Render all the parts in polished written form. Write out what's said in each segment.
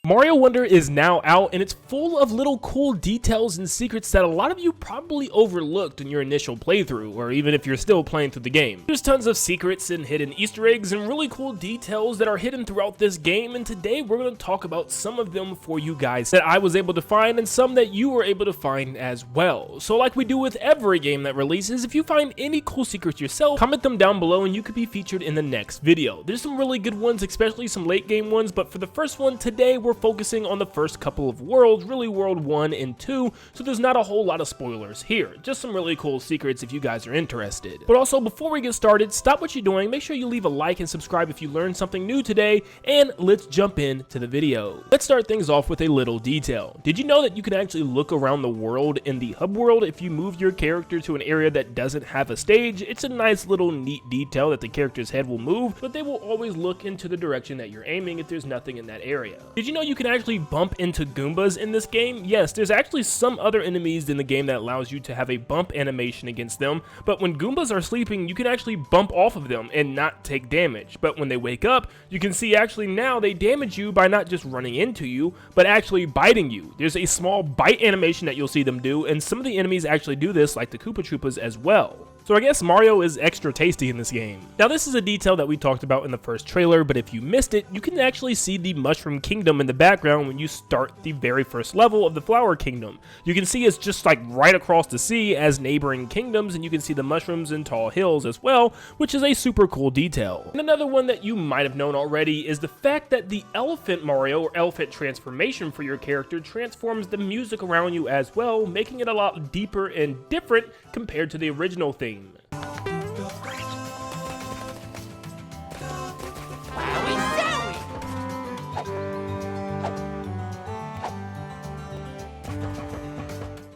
Mario Wonder is now out, and it's full of little cool details and secrets that a lot of you probably overlooked in your initial playthrough, or even if you're still playing through the game. There's tons of secrets and hidden Easter eggs and really cool details that are hidden throughout this game, and today we're going to talk about some of them for you guys that I was able to find and some that you were able to find as well. So like we do with every game that releases, if you find any cool secrets yourself, comment them down below and you could be featured in the next video. There's some really good ones, especially some late game ones, but for the first one today, we're focusing on the first couple of worlds, really World 1 and 2, so there's not a whole lot of spoilers here. Just some really cool secrets if you guys are interested. But also, before we get started, stop what you're doing, make sure you leave a like and subscribe if you learned something new today, and let's jump into the video. Let's start things off with a little detail. Did you know that you can actually look around the world in the hub world if you move your character to an area that doesn't have a stage? It's a nice little neat detail that the character's head will move, but they will always look into the direction that you're aiming if there's nothing in that area. Did you know you can actually bump into Goombas in this game? Yes, there's actually some other enemies in the game that allows you to have a bump animation against them, but when Goombas are sleeping, you can actually bump off of them and not take damage. But when they wake up, you can see actually now they damage you by not just running into you, but actually biting you. There's a small bite animation that you'll see them do, and some of the enemies actually do this, like the Koopa Troopas as well. So I guess Mario is extra tasty in this game. Now this is a detail that we talked about in the first trailer, but if you missed it, you can actually see the Mushroom Kingdom in the background when you start the very first level of the Flower Kingdom. You can see it's just like right across the sea as neighboring kingdoms, and you can see the mushrooms and tall hills as well, which is a super cool detail. And another one that you might have known already is the fact that the Elephant Mario, or Elephant transformation for your character, transforms the music around you as well, making it a lot deeper and different compared to the original theme.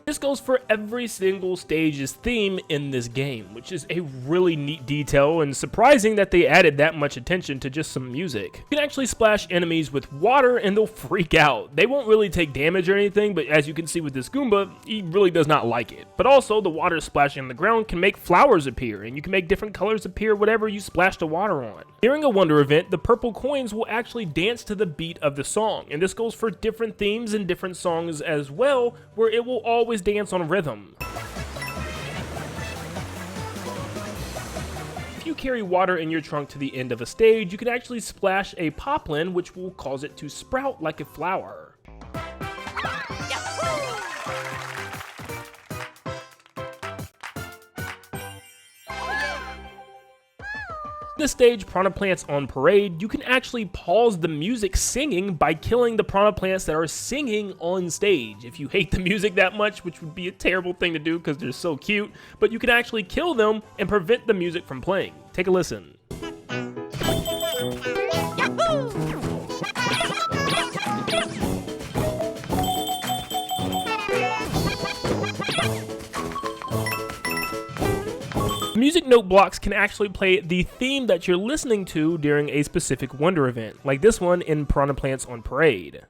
This goes for every single stage's theme in this game, which is a really neat detail and surprising that they added that much attention to just some music. You can actually splash enemies with water and they'll freak out. They won't really take damage or anything, but as you can see with this Goomba, he really does not like it. But also, the water splashing on the ground can make flowers appear, and you can make different colors appear whatever you splash the water on. During a Wonder event, the purple coins will actually dance to the beat of the song, and this goes for different themes and different songs as well, where it will always dance on rhythm. If you carry water in your trunk to the end of a stage, you can actually splash a poplin, which will cause it to sprout like a flower. This stage, Piranha Plants on Parade, you can actually pause the music singing by killing the Piranha Plants that are singing on stage. If you hate the music that much, which would be a terrible thing to do because they're so cute, but you can actually kill them and prevent the music from playing. Take a listen. Music note blocks can actually play the theme that you're listening to during a specific Wonder event, like this one in Piranha Plants on Parade.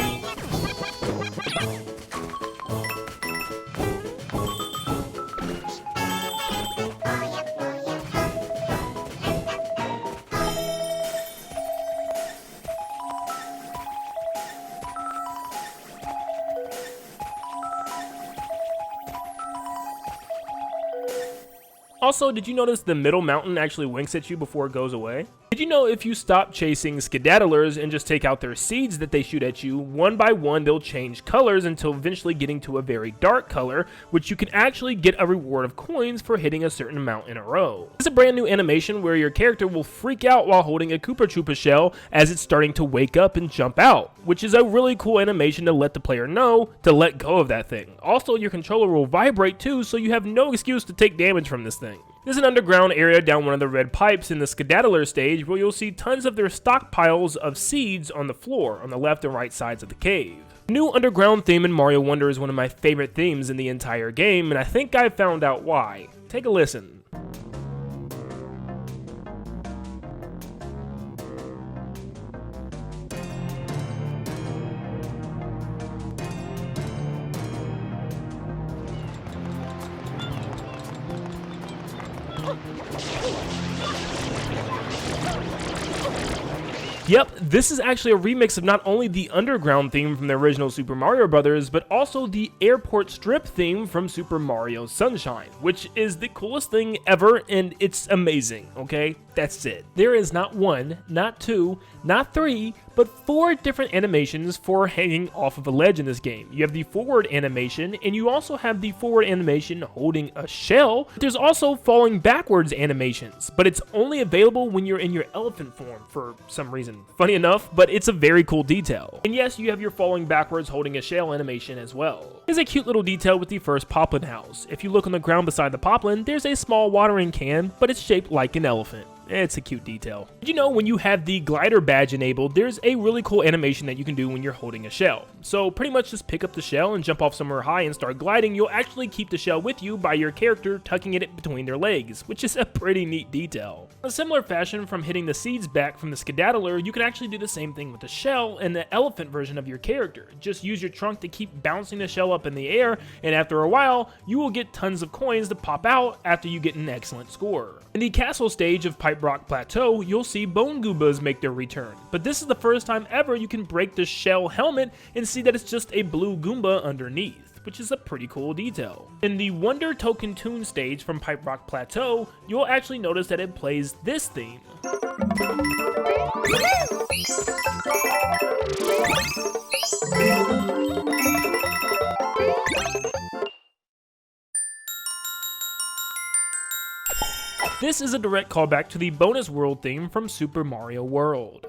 Also, did you notice the middle mountain actually winks at you before it goes away? Did you know if you stop chasing skedaddlers and just take out their seeds that they shoot at you, one by one they'll change colors until eventually getting to a very dark color, which you can actually get a reward of coins for hitting a certain amount in a row. It's a brand new animation where your character will freak out while holding a Koopa Troopa shell as it's starting to wake up and jump out, which is a really cool animation to let the player know to let go of that thing. Also, your controller will vibrate too, so you have no excuse to take damage from this thing. There's an underground area down one of the red pipes in the Skedaddler stage where you'll see tons of their stockpiles of seeds on the floor on the left and right sides of the cave. The new underground theme in Mario Wonder is one of my favorite themes in the entire game, and I think I found out why. Take a listen. Yep, this is actually a remix of not only the underground theme from the original Super Mario Bros., but also the airport strip theme from Super Mario Sunshine, which is the coolest thing ever, and it's amazing, okay? That's it. There is not one, not two, not three, but 4 different animations for hanging off of a ledge in this game. You have the forward animation, and you also have the forward animation holding a shell. There's also falling backwards animations, but it's only available when you're in your elephant form for some reason. Funny enough, but it's a very cool detail. And yes, you have your falling backwards holding a shell animation as well. There's a cute little detail with the first poplin house. If you look on the ground beside the poplin, there's a small watering can, but it's shaped like an elephant. It's a cute detail. Did you know when you have the glider badge enabled, there's a really cool animation that you can do when you're holding a shell. So pretty much just pick up the shell and jump off somewhere high and start gliding. You'll actually keep the shell with you by your character tucking it between their legs, which is a pretty neat detail. In a similar fashion from hitting the seeds back from the skedaddler, you can actually do the same thing with the shell and the elephant version of your character. Just use your trunk to keep bouncing the shell up in the air, and after a while, you will get tons of coins to pop out after you get an excellent score. In the castle stage of Pipe Rock Plateau, you'll see bone Goombas make their return, but this is the first time ever you can break the shell helmet and see that it's just a blue Goomba underneath, which is a pretty cool detail. In the Wonder Token Tune stage from Pipe Rock Plateau, you'll actually notice that it plays this theme. This is a direct callback to the bonus world theme from Super Mario World.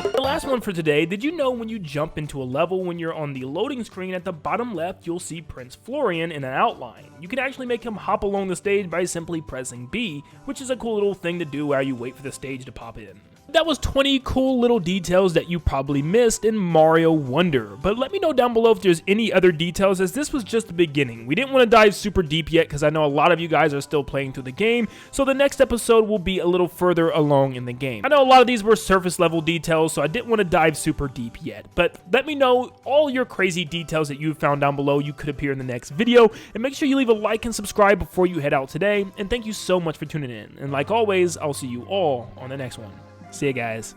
The last one for today, did you know when you jump into a level, when you're on the loading screen at the bottom left, you'll see Prince Florian in an outline. You can actually make him hop along the stage by simply pressing B, which is a cool little thing to do while you wait for the stage to pop in. That was 20 cool little details that you probably missed in Mario Wonder, but let me know down below if there's any other details, as this was just the beginning. We didn't want to dive super deep yet because I know a lot of you guys are still playing through the game, so the next episode will be a little further along in the game. I know a lot of these were surface level details, so I didn't want to dive super deep yet, but let me know all your crazy details that you found down below. You could appear in the next video, and make sure you leave a like and subscribe before you head out today, and thank you so much for tuning in, and like always, I'll see you all on the next one. See you guys.